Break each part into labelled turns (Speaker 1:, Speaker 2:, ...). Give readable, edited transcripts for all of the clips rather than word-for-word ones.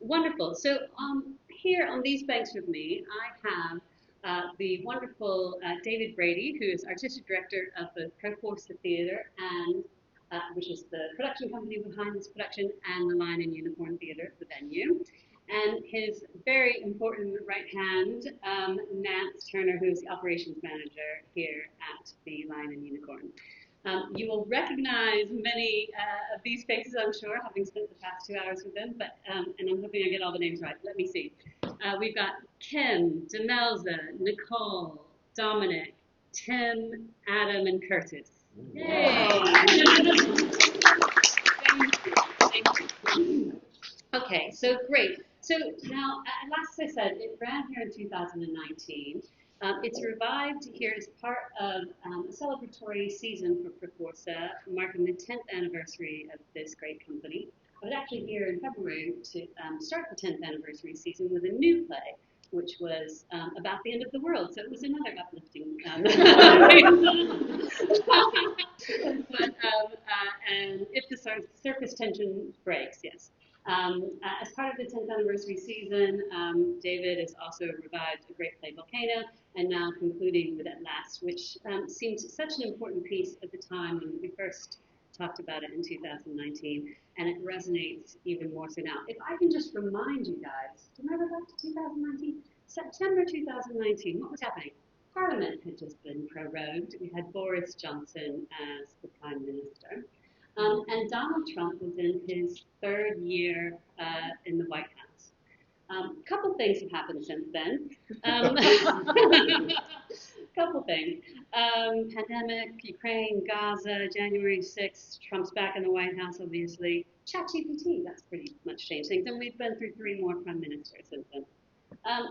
Speaker 1: Wonderful. So here on these banks with me, I have the wonderful David Brady, who is artistic director of the Proforca Theatre, and which is the production company behind this production, and the Lion and Unicorn Theatre, the venue. And his very important right hand, Nance Turner, who is the operations manager here at the Lion and Unicorn. You will recognize many of these faces, I'm sure, having spent the past 2 hours with them, but, and I'm hoping I get all the names right. Let me see. We've got Kim, Demelza, Nicole, Dominic, Tim, Adam, and Curtis. Yay! Thank you. Okay, so great. So now, last I said, it ran here in 2019. It's revived here as part of a celebratory season for Proforca, marking the 10th anniversary of this great company. I was actually here in February to start the 10th anniversary season with a new play, which was about the end of the world. So it was another uplifting. And if the surface tension breaks, yes. As part of the 10th anniversary season, David has also revived a great play, Volcano, and now concluding with At Last, which seemed such an important piece at the time when we first talked about it in 2019, and it resonates even more so now. If I can just remind you guys, do you remember back to 2019? September 2019, what was happening? Parliament had just been prorogued. We had Boris Johnson as the Prime Minister. And Donald Trump was in his third year in the White House. A couple things have happened since then. Couple things. Pandemic, Ukraine, Gaza, January 6th, Trump's back in the White House, obviously. ChatGPT, that's pretty much changed things. And we've been through 3 more prime ministers since then.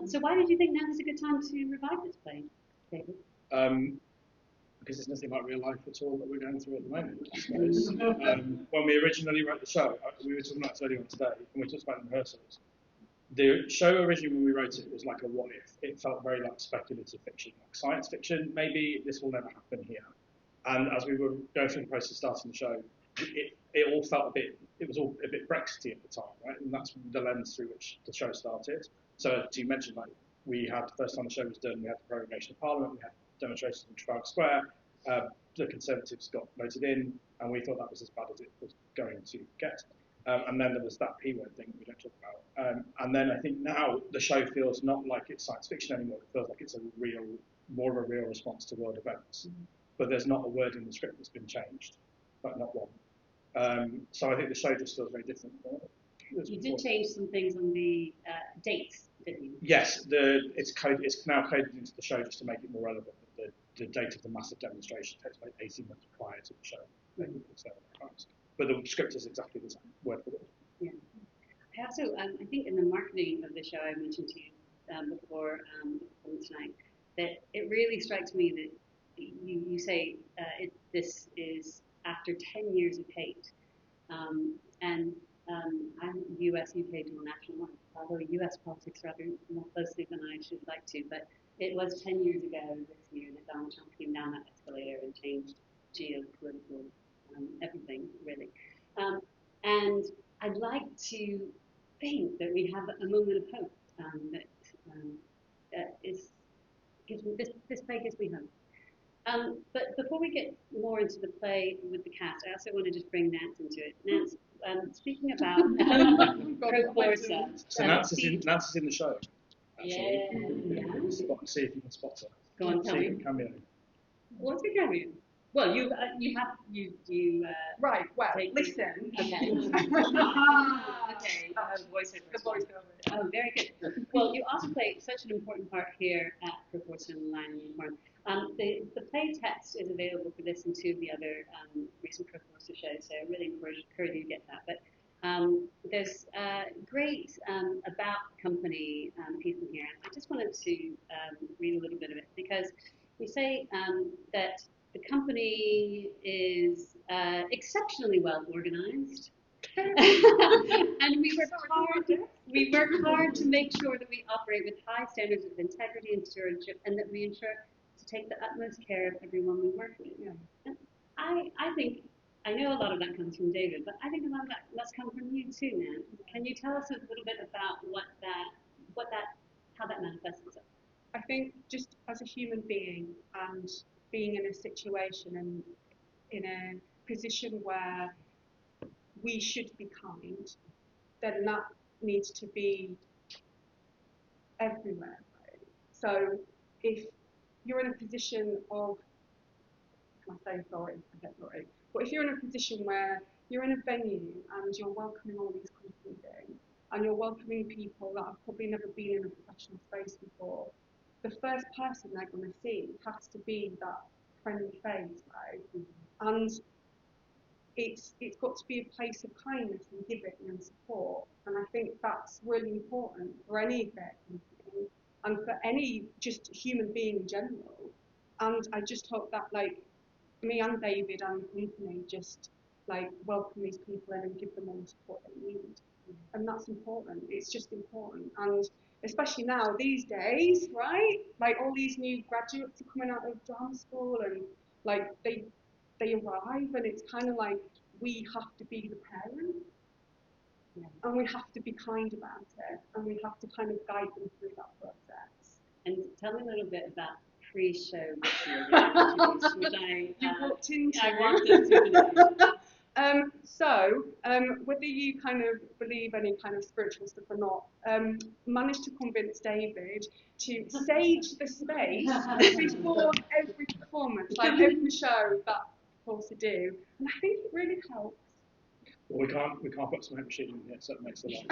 Speaker 1: So why did you think now is a good time to revive this play, David?
Speaker 2: Because there's nothing like real life at all that we're going through at the moment, I suppose. When we originally wrote the show, we were talking about this earlier on today, and we talked about it in rehearsals. The show originally, when we wrote it, was like a what if. It felt very like speculative fiction, like science fiction. Maybe this will never happen here. And as we were going through the process of starting the show, it all felt it was all a bit Brexity at the time, right? And that's the lens through which the show started. So as you mentioned, like we had the first time the show was done, we had the prorogation of Parliament, we had demonstrations in Trafalgar Square. The Conservatives got voted in, and we thought that was as bad as it was going to get. And then there was that P word thing that we don't talk about. And then I think now the show feels not like it's science fiction anymore. It feels like it's more of a real response to world events. But there's not a word in the script that's been changed, like not one. So I think the show just feels very different.
Speaker 1: You did change some things on the dates, didn't you?
Speaker 2: Yes, it's now coded into the show just to make it more relevant. The date of the massive demonstration takes place 18 months prior to the show. But the script is exactly the same, word for word.
Speaker 1: Yeah. I also, I think in the marketing of the show, I mentioned to you before tonight, that it really strikes me that you say this is after 10 years of hate. And I'm US-UK dual national, although US politics rather more closely than I should like to, but it was 10 years ago this year that Donald Trump came down that escalator and changed geopolitical everything, really. And I'd like to think that we have a moment of hope that this play gives me hope. But before we get more into the play with the cast, I also want to just bring Nance into it. Nance, speaking about Proforca.
Speaker 2: So Nance is in the show. Actually.
Speaker 1: Yeah.
Speaker 2: See if you can spot her.
Speaker 1: Go on, tell me.
Speaker 2: Cameo.
Speaker 1: What's a cameo? Well, you
Speaker 3: right. Well, listen.
Speaker 1: Okay. Okay. Voiceover.
Speaker 3: The voiceover.
Speaker 1: Oh, very good. Well, you also play such an important part here at Proforca and Lion and Unicorn. The play text is available for this and 2 of the other recent Proforca shows, so I really encourage you to get that. But there's great about company piece in here. I just wanted to read a little bit of it because we say that the company is exceptionally well organized. And we work hard to make sure that we operate with high standards of integrity and stewardship, and that we ensure to take the utmost care of everyone we work with. Yeah. And I think I know a lot of that comes from David, but I think a lot of that must come from you too, Nan. Can you tell us a little bit about how that manifests itself?
Speaker 3: I think just as a human being and being in a situation and in a position where we should be kind, then that needs to be everywhere. Right? So if you're in a position of, can I say sorry? I get sorry. But if you're in a position where you're in a venue and you're welcoming all these companies in, and you're welcoming people that have probably never been in a professional space before, the first person they're going to see has to be that friendly face, right? And it's got to be a place of kindness and giving and support. And I think that's really important for any vet company and for any just human being in general. And I just hope that like me and David and the company just like welcome these people in and give them all the support they need. And that's important. It's just important. And especially now, these days, right? Like all these new graduates are coming out of drama school and like they arrive and it's kind of like we have to be the parent. Yeah. And we have to be kind about it and we have to kind of guide them through that process.
Speaker 1: And tell me a little bit about pre-show rituals, which
Speaker 3: you walked into.
Speaker 1: I walked into
Speaker 3: whether you kind of believe any kind of spiritual stuff or not, managed to convince David to sage the space before every performance, like every show that Proforca do, and I think it really helps.
Speaker 2: Well, we can't put smoke machine in here, so it makes a lot.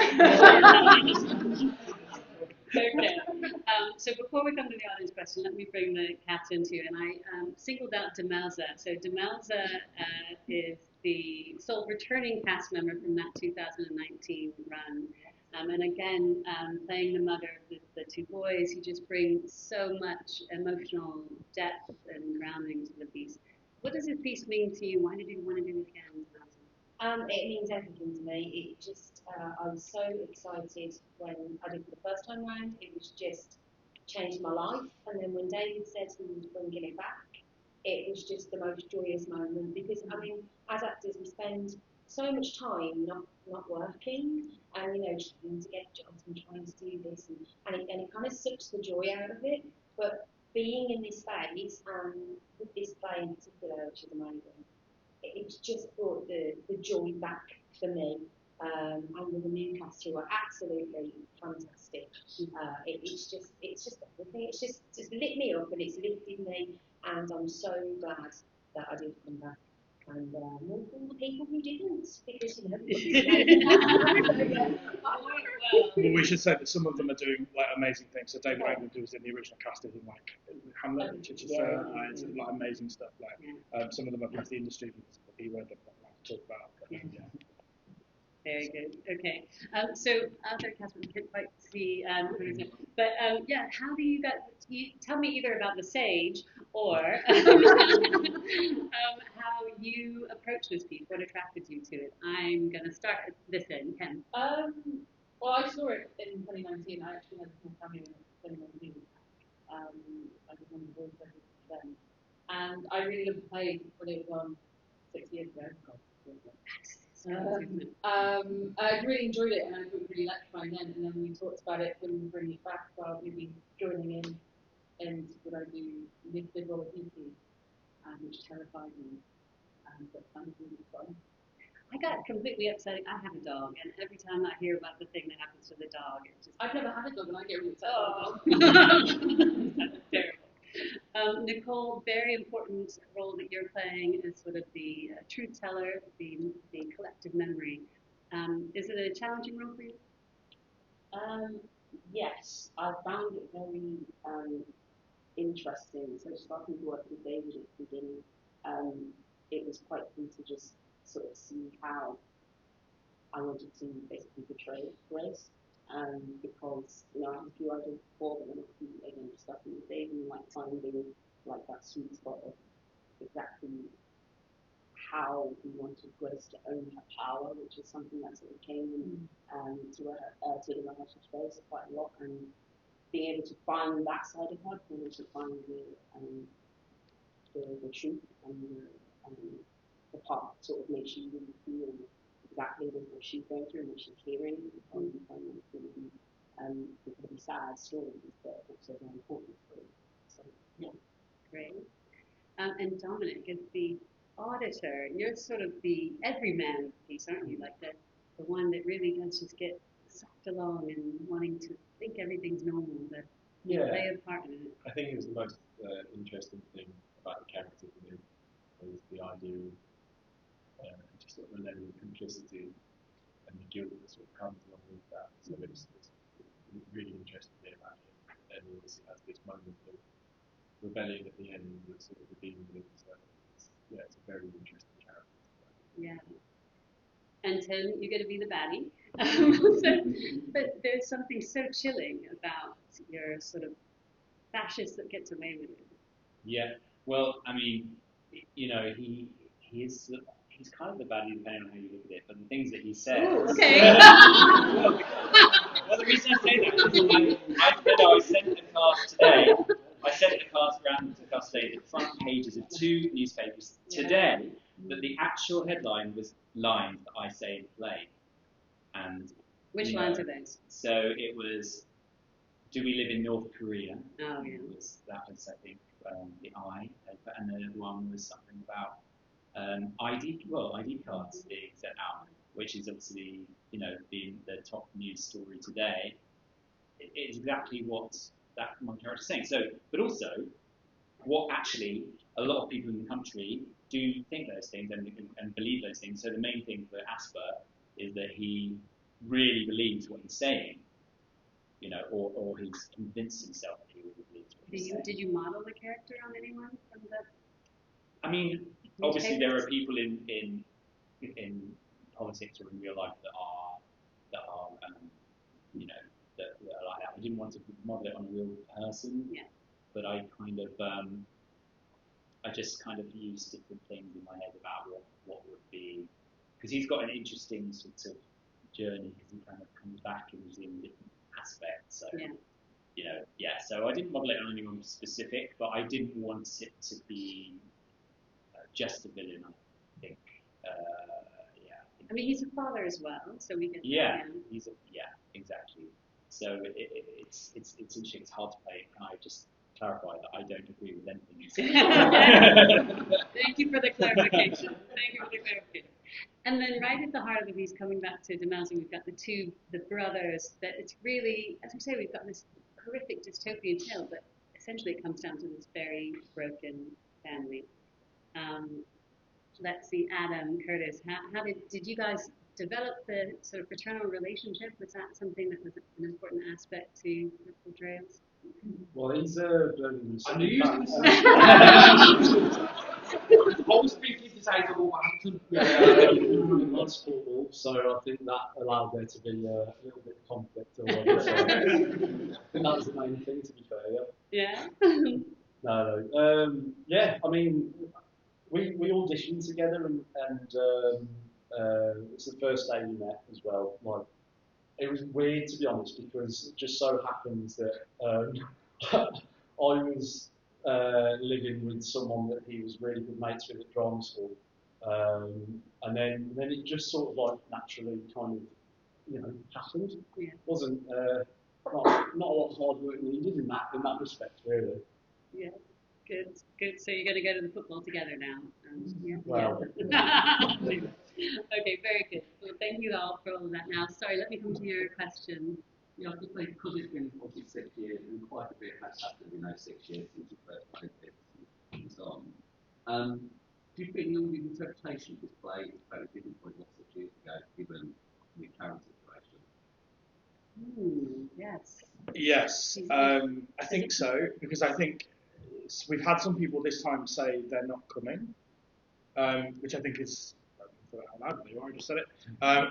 Speaker 1: Okay. So before we come to the audience question, let me bring the cast into you. And I singled out Demelza. So Demelza is the sole returning cast member from that 2019 run. And again, playing the mother of the two boys, who just brings so much emotional depth and grounding to the piece. What does this piece mean to you? Why did you want to do it again, Demelza?
Speaker 4: It means everything to me. It just, I was so excited when I did it the first time round. It was just changed my life. And then when David said he was bringing it back, it was just the most joyous moment because, I mean, as actors, we spend so much time not working and, you know, trying to get jobs and trying to do this. And it kind of sucks the joy out of it. But being in this space and with this play in particular, which is amazing, it's just brought the joy back for me, and with the new cast who are absolutely fantastic. It's just everything. It's just lit me up and it's lifted me, and I'm so glad that I did come back. And more for the people who didn't, because you know.
Speaker 2: Well, we should say that some of them are doing like amazing things. So David Brady, who was in the original cast, is in like Hamlet, which is it's like amazing stuff. Like some of them have left the industry because of the word that I'm not allowed to talk about. But, yeah.
Speaker 1: Very good. Okay. So other cast members can't quite see, but yeah. How do you guys? You tell me either about the sage or how you approach this piece. What attracted you to it? I'm going to start this in Ken.
Speaker 5: Well, I saw it in 2019. I actually had a small cameo in 2019. I did one of the voice then, and I really loved the play when it was on 6 years ago. I really enjoyed it and I thought it was really electrifying then, and then we talked about it when we were bringing it back about maybe joining in and would I do the role of Yuki, which terrified me, but found it really fun.
Speaker 1: I got completely upset. I have a dog, and every time I hear about the thing that happens to the dog, it's just...
Speaker 5: I've never had a dog and I get really upset.
Speaker 1: That's terrible. Nicole, very important role that you're playing is sort of the truth teller, the collective memory. Is it a challenging role for you?
Speaker 6: Yes, I found it very interesting. So starting to work with David at the beginning, it was quite fun to just sort of see how I wanted to basically portray Grace. Because I had a few ideas before, but then again discussing with David and like finding like that sweet spot of exactly how we wanted Grace to own her power, which is something that sort of came to the rehearsal space quite a lot, and being able to find that side of her, but also find the truth and the part that sort of makes you really feel exactly what she's going through and what she's hearing from incredibly sad stories, but also very important stories. So, yeah.
Speaker 1: Great. And Dominic, as the auditor, you're sort of the everyman piece, aren't you? Like the one that really does just get sucked along and wanting to think everything's normal, but play a part in it.
Speaker 7: I think it was the most interesting thing about the character for me was the idea of just sort of a level of complicity and the guilt that sort of comes along with that. So it's really interesting to hear about him. And he obviously has this moment of rebellion at the end that sort of redeems him. So it's a very interesting character.
Speaker 1: Yeah. And Tim, you're going to be the baddie. But there's something so chilling about your sort of fascist that gets away with it.
Speaker 8: Yeah. Well, I mean, you know, he's kind of the baddie depending on how you look at it. But the things that he says.
Speaker 1: Ooh, okay.
Speaker 8: Well, the reason I say that is I sent the cast today. I sent the cast around to the cast today the front pages of 2 newspapers today that the actual headline was lines that I say in the play. And
Speaker 1: which lines are those?
Speaker 8: So it was, do we live in North Korea?
Speaker 1: Oh, yeah.
Speaker 8: That was I think, the I, and the other one was something about ID cards being sent out, which is obviously, you know, being the top news story today. It's exactly what that my character is saying. So, but also, what actually a lot of people in the country do think those things and believe those things. So the main thing for Asper is that he really believes what he's saying, you know, or he's convinced himself that he really believes what he's saying.
Speaker 1: Did you model the character on anyone from the?
Speaker 8: I mean, obviously there are people in politics or in real life that are you know, that are like that. I didn't want to model it on a real person, but I kind of I just kind of used different things in my head about what would be, because he's got an interesting sort of journey, because he kind of comes back and is in different aspects. So you know, so I didn't model it on anyone specific, but I didn't want it to be just a villain, I think.
Speaker 1: I mean, he's a father as well, so we get.
Speaker 8: He's exactly. So it's interesting. It's hard to play. Can I just clarify that I don't agree with anything you say?
Speaker 1: Thank you for the clarification. And then right at the heart of the piece, coming back to Demelza, we've got the brothers. That it's really, as we say, we've got this horrific dystopian tale, but essentially it comes down to this very broken family. Let's see, Adam, Curtis, how did you guys develop the sort of fraternal relationship? Was that something that was an important aspect to your portrayals?
Speaker 7: Well, he's Birmingham.
Speaker 9: I knew you were going to say I was briefly disabled, but I couldn't.
Speaker 7: Lots of football, so I think that allowed there to be a little bit of conflict. I think that was the main thing, to be fair.
Speaker 1: Yeah.
Speaker 7: No. Yeah, I mean, we auditioned together, and it's the first day we met as well. Like, it was weird, to be honest, because it just so happens that I was living with someone that he was really good mates with at drama school, and then it just sort of like naturally kind of, you know, happened.
Speaker 1: Yeah.
Speaker 7: Wasn't not a lot of hard work needed in that respect, really.
Speaker 1: Yeah. Good. So you're going to go to the football together now.
Speaker 7: Well.
Speaker 1: Okay, very good. Well, thank you all for all of that. Now, sorry, let me come to your question.
Speaker 9: Yeah, I think because it's been 46 years and quite a bit has happened in those 6 years since you first played it and so on. Do you think the interpretation of this play is very different from what 6 years ago, given the current situation?
Speaker 1: Yes.
Speaker 2: Yes, I think so, because I think we've had some people this time say they're not coming, which I think is, I just said it,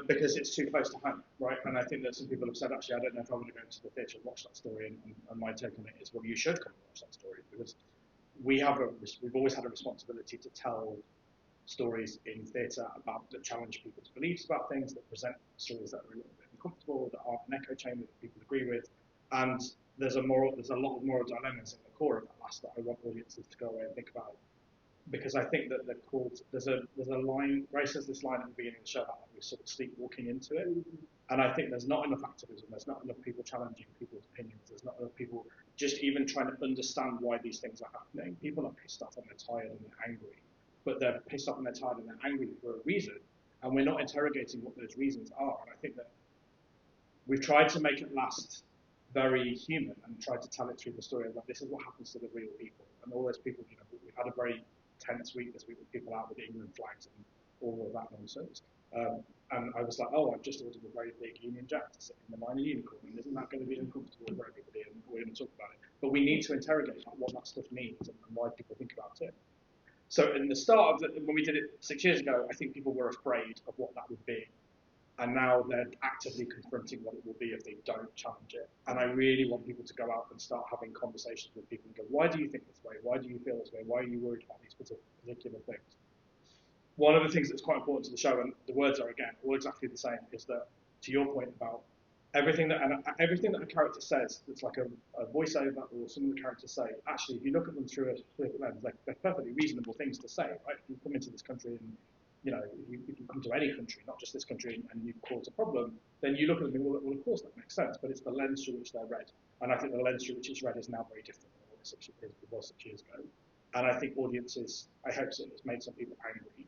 Speaker 2: because it's too close to home, right? And I think that some people have said, actually, I don't know if I want to go to the theatre and watch that story, and my take on it is, well, you should come and watch that story, because we've always had a responsibility to tell stories in theatre that challenge people's beliefs about things, that present stories that are a little bit uncomfortable, that aren't an echo chamber that people agree with, and there's a lot of moral dilemmas in the core of that last that I want audiences to go away and think about because I think that they're called, there's a line, Grace has this line at the beginning of the show about we're sort of sleepwalking into it, and I think there's not enough activism, there's not enough people challenging people's opinions, there's not enough people just even trying to understand why these things are happening. People are pissed off and they're tired and they're angry, but they're pissed off and they're tired and they're angry for a reason, and we're not interrogating what those reasons are. And I think that we've tried to make it last very human and tried to tell it through the story of like, this is what happens to the real people. And all those people, you know, we've had a very tense week this week with people out with England flags and all of that nonsense. And I was like, oh, I've just ordered a very big Union Jack to sit in the Minor Unicorn, and isn't that going to be uncomfortable for everybody? And we're going to talk about it. But we need to interrogate like, what that stuff means and why people think about it. So in the start of when we did it 6 years ago, I think people were afraid of what that would be. And now they're actively confronting what it will be if they don't challenge it. And I really want people to go out and start having conversations with people and go, why do you think this way? Why do you feel this way? Why are you worried about these particular things? One of the things that's quite important to the show, and the words are again all exactly the same, is that to your point about everything that a character says that's like a voiceover or some of the characters say, actually if you look at them through a political lens, they're perfectly reasonable things to say, right? If you come into this country and if you come to any country, not just this country, and you cause a problem, then you look at them and go, well, of course that makes sense, but it's the lens through which they're read. And I think the lens through which it's read is now very different than it was 6 years ago. And I think audiences, I hope so, it's made some people angry,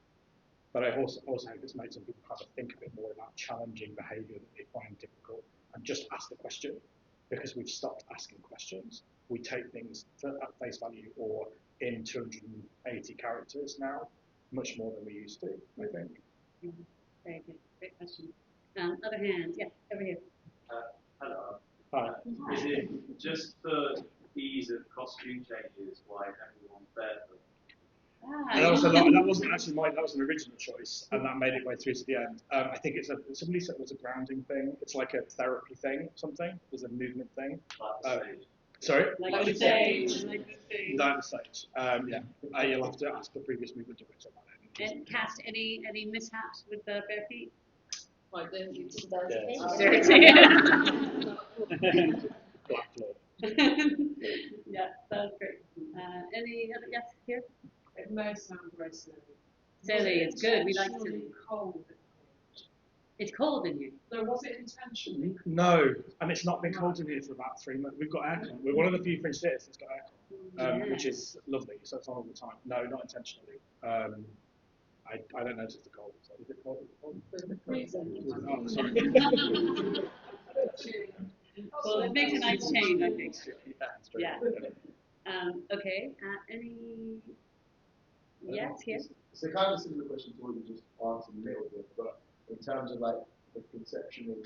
Speaker 2: but I also hope it's made some people kind of think a bit more about challenging behaviour that they find difficult and just ask the question, because we've stopped asking questions. We take things at face value or in 280 characters now, much more than we used to, I think.
Speaker 1: Very good. Great question. Other hands, yeah, over here.
Speaker 10: Hello.
Speaker 2: Hi.
Speaker 10: Is it just for ease of costume changes why everyone's barefoot?
Speaker 2: That wasn't actually mine. That was an original choice, and that made it way through to the end. I think somebody said it was a grounding thing. It's like a therapy thing or something. There's a movement thing. Sorry?
Speaker 1: Like the stage.
Speaker 2: Like the stage. Yeah. You'll have to ask the previous movement director about it.
Speaker 1: And cast any mishaps with the bare feet?
Speaker 5: Like then you just
Speaker 2: Black floor.
Speaker 1: Yeah, that was great. Any other? Yes, here.
Speaker 5: It may sound very silly.
Speaker 1: Silly, it's good. We like silly.
Speaker 5: Cold.
Speaker 1: It's cold in here.
Speaker 5: So was it intentionally?
Speaker 2: No, and it's not been cold in here for about 3 months. We've got aircon. We're one of the few French theatres that's got aircon, which is lovely. So it's on all the time. No, not intentionally. I don't notice the cold. So is it cold? Oh, sorry.
Speaker 1: Well, it makes a nice change, I think.
Speaker 2: Yeah.
Speaker 1: Okay. Any? Yes, here.
Speaker 11: It's a kind of similar question to what you just answered a little bit, but in terms of like the conception of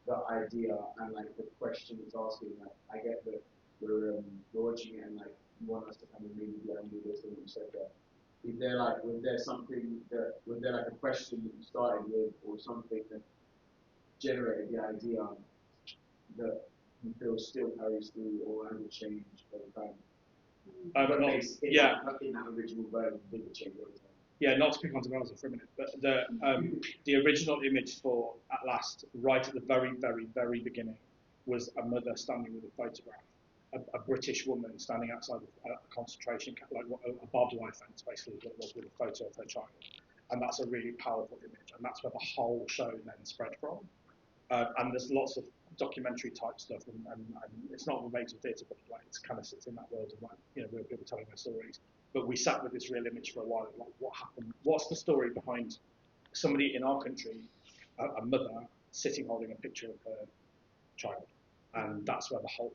Speaker 11: the idea and like the question it's asking, like I get that we're watching it and like you want us to kind of really be under this and you said that. Was there like a question that you started with or something that generated the idea that you feel still carries through or hasn't changed over time? In that original version, did it change over time?
Speaker 2: Yeah, not to pick on Demelza for a minute, but the original image for At Last, right at the very, very, very beginning, was a mother standing with a photograph, a British woman standing outside a concentration camp, like a barbed wire fence, basically, what it was, with a photo of her child. And that's a really powerful image, and that's where the whole show then spread from. And there's lots of documentary type stuff, and it's not verbatim theatre, but like it kind of sits in that world of like, real people telling their stories. But we sat with this real image for a while, like what happened, what's the story behind somebody in our country, a mother sitting holding a picture of her child, and that's where the whole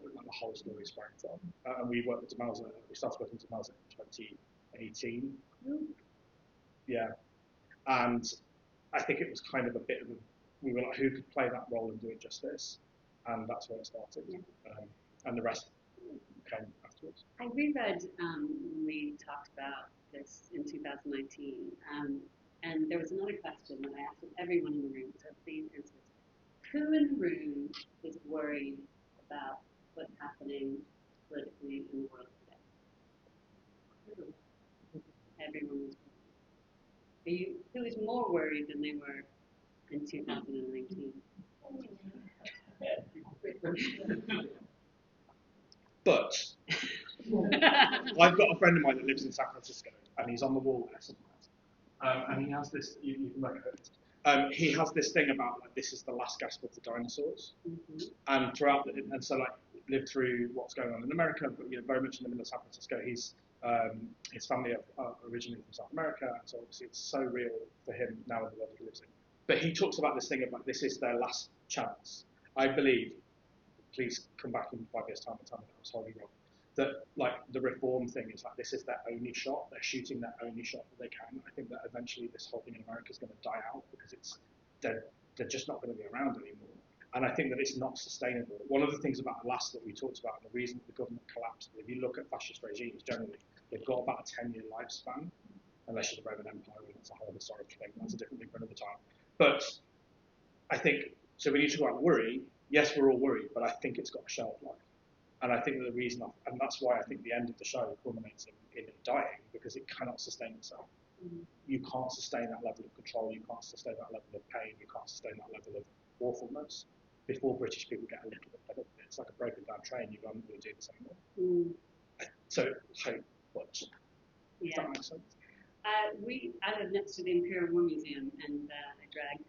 Speaker 2: story sprang from. And we worked with Demelza. We started working with Demelza in 2018. Yeah, and I think it was kind of a bit of we were like, who could play that role and do it justice, and that's where it started. And the rest came afterwards.
Speaker 1: I reread when we talked about this in 2019, and there was another question that I asked of everyone in the room, so please answer this. Who in the room is worried about what's happening politically in the world today? Everyone was worried. Who is more worried than they were in 2019?
Speaker 2: But I've got a friend of mine that lives in San Francisco, and he's on the wall there somewhere. And he has this. You can make it. He has this thing about like this is the last gasp of the dinosaurs, and throughout and so like lived through what's going on in America, but very much in the middle of San Francisco. His family are originally from South America, and so obviously it's so real for him now in the world he lives in. But he talks about this thing about this is their last chance. I believe. Please come back in 5 years' time and tell me that I was wholly wrong. That like the reform thing is like this is their only shot. They're shooting their only shot that they can. I think that eventually this whole thing in America is going to die out because they're just not going to be around anymore. And I think that it's not sustainable. One of the things about last that we talked about, and the reason the government collapsed, if you look at fascist regimes generally, they've got about a 10-year lifespan, unless you're the Roman Empire, and that's a whole historical thing. That's a different thing for another time. But I think so. We need to go out and worry. Yes, we're all worried, but I think it's got a shelf life. And I think that the reason, and that's why I think the end of the show culminates in it dying, because it cannot sustain itself. You can't sustain that level of control, you can't sustain that level of pain, you can't sustain that level of awfulness before British people get a little bit fed up with it. It's like a broken down train, you don't want to do this anymore. So hope, but does that make sense?
Speaker 1: I live next to the Imperial War Museum, and I dragged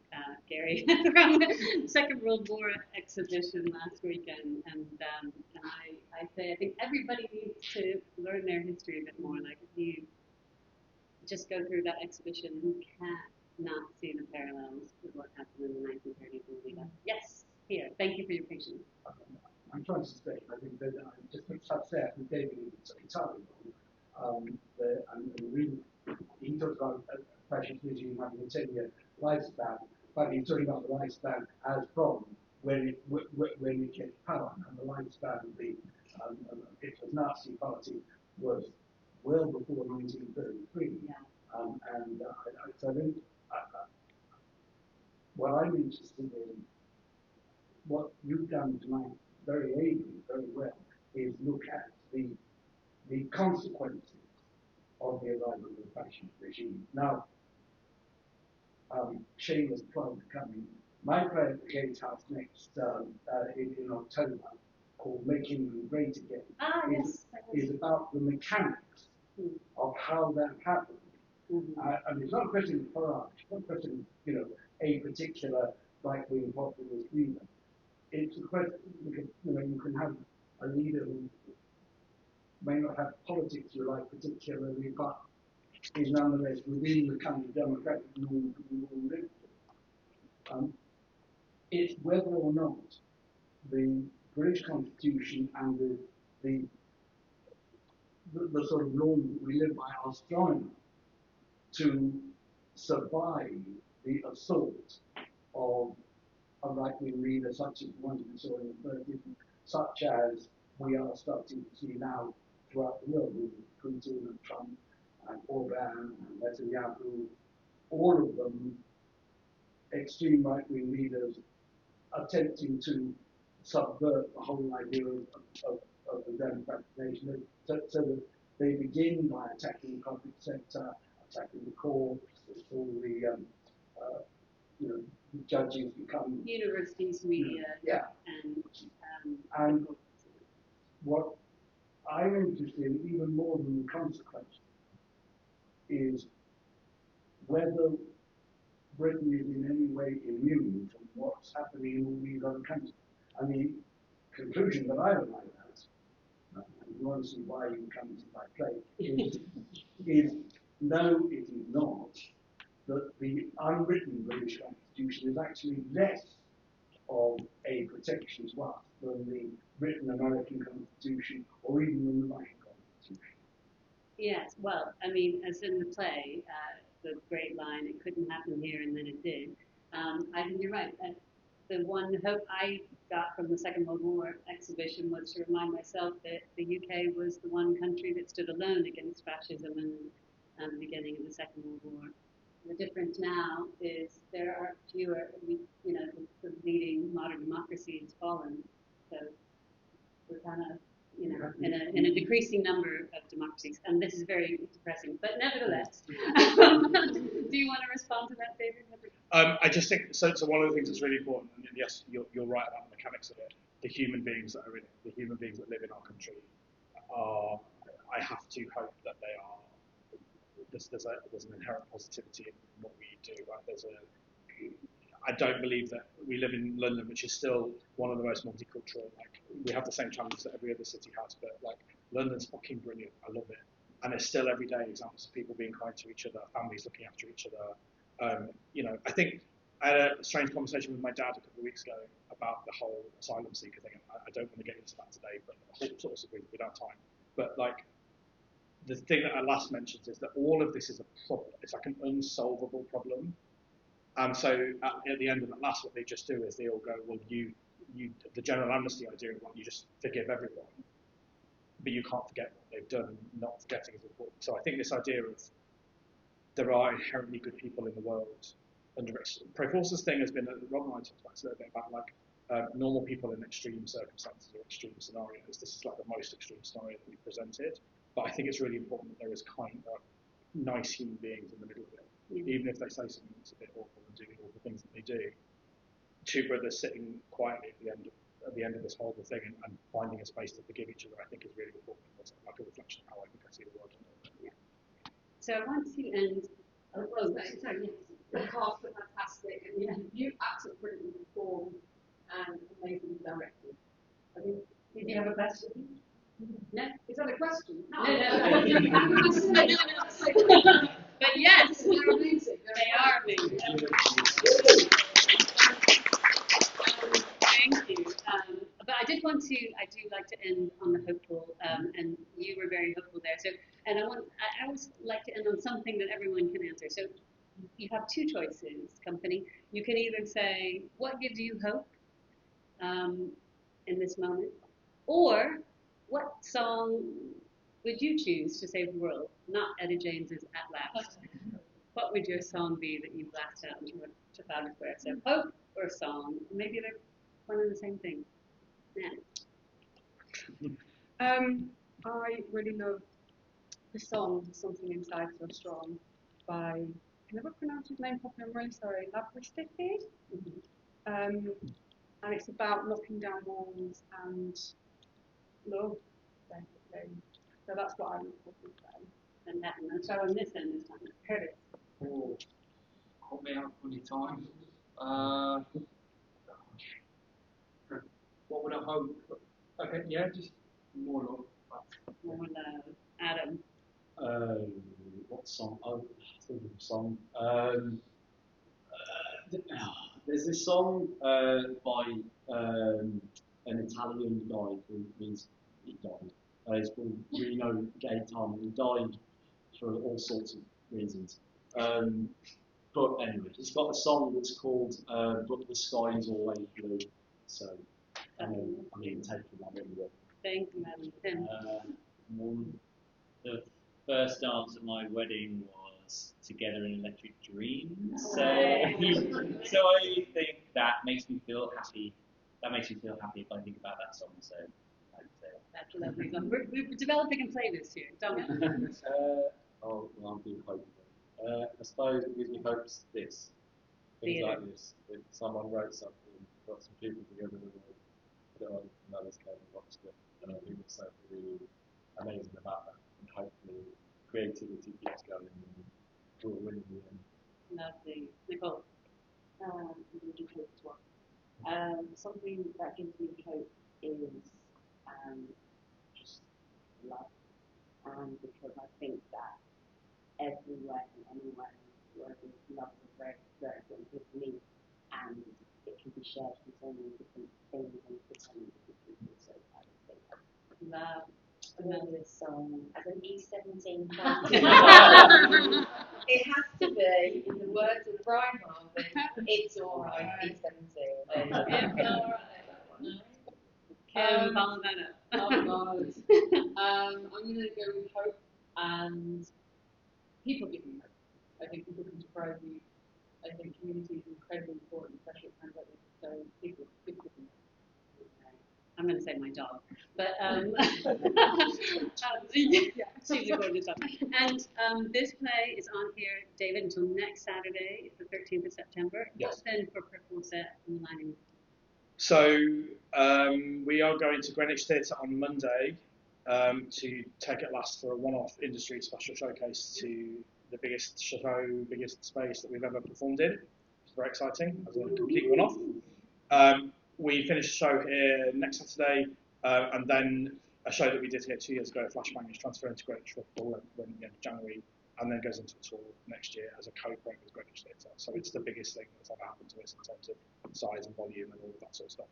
Speaker 1: Gary from the Second World War exhibition last weekend, and I say I think everybody needs to learn their history a bit more. Like if you just go through that exhibition, you can't not see the parallels with what happened in the 1930s and lead up. Yes, here. Thank you for your patience.
Speaker 12: I'm trying to say, I think that I just have to say, I think David is entirely wrong. And the reason he talks about a fascist regime having a 10-year lifespan, but he's talking about the lifespan as from when it gets power, and the lifespan of the Hitler's Nazi party was well before 1933.
Speaker 1: Yeah.
Speaker 12: So I think what I'm interested in, what you've done tonight very ably, very well, is look at the consequences of the arrival of the fascist regime. Now, shameless plug coming. My play at the Gatehouse next in October, called Make England Great Again, is about the mechanics of how that happened. And it's not a question of Farage, it's not a question of a particular right-wing populist leader. It's a question you can have a leader who may not have politics you like particularly, but is nonetheless within the kind of democratic norm that we all live through. It's whether or not the British Constitution and the sort of norm that we live by are strong enough to survive the assault of a right-wing leader such as the ones we saw in the 30s, such as we are starting to see now throughout the world with Putin and Trump and Orban and Netanyahu, all of them extreme right-wing leaders attempting to subvert the whole idea of the democratic nation, so that they begin by attacking the public sector, attacking the courts, all the the judges become
Speaker 1: universities, media,
Speaker 12: and what I'm interested in, even more than the consequences, is whether Britain is in any way immune from what's happening in all these other countries. And the conclusion that I arrive at, and you want to see why you come to my play, is no, it is not, that the unwritten British Constitution is actually less of a protection to us than the written American Constitution or even the Russian Constitution.
Speaker 1: Yes, well, I mean, as in the play, the great line, it couldn't happen here and then it did. I think you're right. The one hope I got from the Second World War exhibition was to remind myself that the UK was the one country that stood alone against fascism in the beginning of the Second World War. The difference now is there are fewer, the leading modern democracy has fallen. So we're kind of, in a decreasing number of democracies, and this is very depressing. But nevertheless, do you want to respond to that, David?
Speaker 2: I just think so. One of the things that's really important, and yes, you're right about the mechanics of it. The human beings that are in it, the human beings that live in our country, I have to hope that they are there's an inherent positivity in what we do. Right? I don't believe that we live in London, which is still one of the most multicultural. Like, we have the same challenges that every other city has, but like, London's fucking brilliant. I love it, and there's still everyday examples of people being kind to each other, families looking after each other. I think I had a strange conversation with my dad a couple of weeks ago about the whole asylum seeker thing. I don't want to get into that today, but the whole sort of we don't have time. But like, the thing that I last mentioned is that all of this is a problem. It's like an unsolvable problem. And so at the end of that last, what they just do is they all go, well, the general amnesty idea is, well, you just forgive everyone, but you can't forget what they've done. Not forgetting is important. So I think this idea of there are inherently good people in the world. And Proforca's thing has been, Rob and I talked about a little bit about like normal people in extreme circumstances or extreme scenarios. This is like the most extreme scenario that we've presented. But I think it's really important that there is kind of nice human beings in the middle of it. Even if they say something that's a bit awful and do the awful things that they do, two brothers sitting quietly at the end of this horrible thing and finding a space to forgive each other, I think is really important. It's like a reflection of how I think I see the world.
Speaker 1: Yeah. So I want to end.
Speaker 5: The cast were fantastic, and you absolutely brilliantly performed and amazingly directed. I mean, did you have a question? No? Is that a question? No.
Speaker 1: But yes,
Speaker 5: they're amazing.
Speaker 1: They are amazing. Thank you. But I do like to end on the hopeful, and you were very hopeful there. So, and I always like to end on something that everyone can answer. So, you have two choices, company. You can either say, what gives you hope in this moment? Or, what song would you choose to save the world? Not Etta James's At Last. What would your song be that you blast out into Trafalgar Square? So, hope or song? Maybe they're one and the same thing.
Speaker 3: I really love the song Something Inside So Strong by, I can never pronounce his name properly, I'm really sorry, Larkfield. And it's about knocking down walls and love, basically. So that's what I would probably say.
Speaker 1: And so on this end this time, Curtis.
Speaker 11: Oh, caught me out funny time. What would I hope? Okay, yeah, just more love.
Speaker 1: More love. Adam.
Speaker 7: What song? Oh, I think of a song. There's this song by an Italian guy who he died. It's called Rino Gaetano. He died for all sorts of reasons. But anyway, he's got a song that's called But the Sky is Always Blue. So, I mean, taking that anyway.
Speaker 1: Thank you, Adam.
Speaker 8: The first dance at my wedding was Together in Electric Dreams. So I think that makes me feel happy. That makes me feel happy if I think about that song. So I'd say
Speaker 1: that's a lovely song. We're developing a playlist here. Dominic.
Speaker 7: Well, I'm being hopeful. I suppose it gives me hopes this. Things like this. If someone wrote something, got some people together and put it on, and others came and watched it. And I think there's something really amazing about that. And hopefully creativity keeps going and we'll win in the end.
Speaker 1: Lovely. Nicole.
Speaker 6: Really hope as well. Something that gives me hope is just love. Because I think that everywhere and anywhere where there's love is very, very important to me, and it can be shared with so many different things and with so many different people. So I would say
Speaker 1: love.
Speaker 4: Another song as an E17 fan. It has to be, in the words of Brian Harvey, it's alright, E17.
Speaker 1: It's alright. Kim, follow that up.
Speaker 5: Oh God. I'm going to go with hope, and people give me hope. I think people can surprise you. I think community is incredibly important, especially at times like this. So people give me hope.
Speaker 1: I'm going to say my dog, but she's a gorgeous dog. And this play is on here, David, until next Saturday, the 13th of September.
Speaker 2: Yes.
Speaker 1: What's then for Proforca and the Lining?
Speaker 2: So we are going to Greenwich Theatre on Monday to take At Last for a one-off industry special showcase to the biggest chateau, biggest space that we've ever performed in. It's very exciting as a complete one-off. We finished a show here next Saturday, and then a show that we did here 2 years ago, Flashbang, is transferring to Greenwich Football at the end of January, and then goes into a tour next year as a co-program with Greenwich Theatre. So it's the biggest thing that's ever happened to us in terms of size and volume and all of that sort of stuff.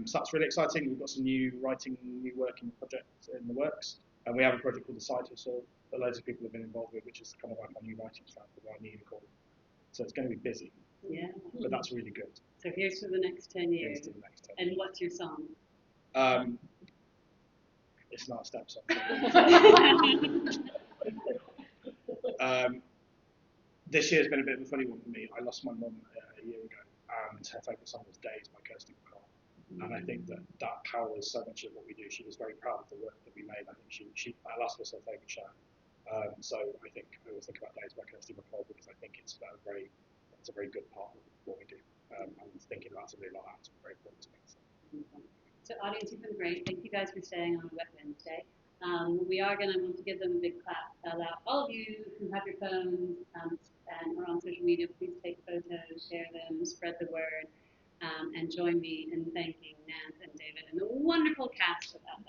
Speaker 2: So that's really exciting. We've got some new writing, new working projects in the works, and we have a project called The Side Hustle that loads of people have been involved with, which is kind of like our new writing strand with our new Nicole. So it's going to be busy.
Speaker 1: Yeah.
Speaker 2: But that's really good.
Speaker 1: So here's to the next 10 years.
Speaker 2: Here's to the next 10
Speaker 1: and
Speaker 2: years.
Speaker 1: what's your song?
Speaker 2: It's not a step song. This year's been a bit of a funny one for me. I lost my mum a year ago, and her favourite song was Days by Kirsty MacColl. And I think that powers so much of what we do. She was very proud of the work that we made. I think that last was her favourite show. So I think I always think about Days by Kirsty MacColl because I think it's a very good part of what we do. And thinking about something like that is very important to me.
Speaker 1: So audience, you've been great. Thank you guys for staying on Wet Wednesday. We are going to want to give them a big clap. Allow all of you who have your phones and are on social media, please take photos, share them, spread the word, and join me in thanking Nance and David and the wonderful cast of that.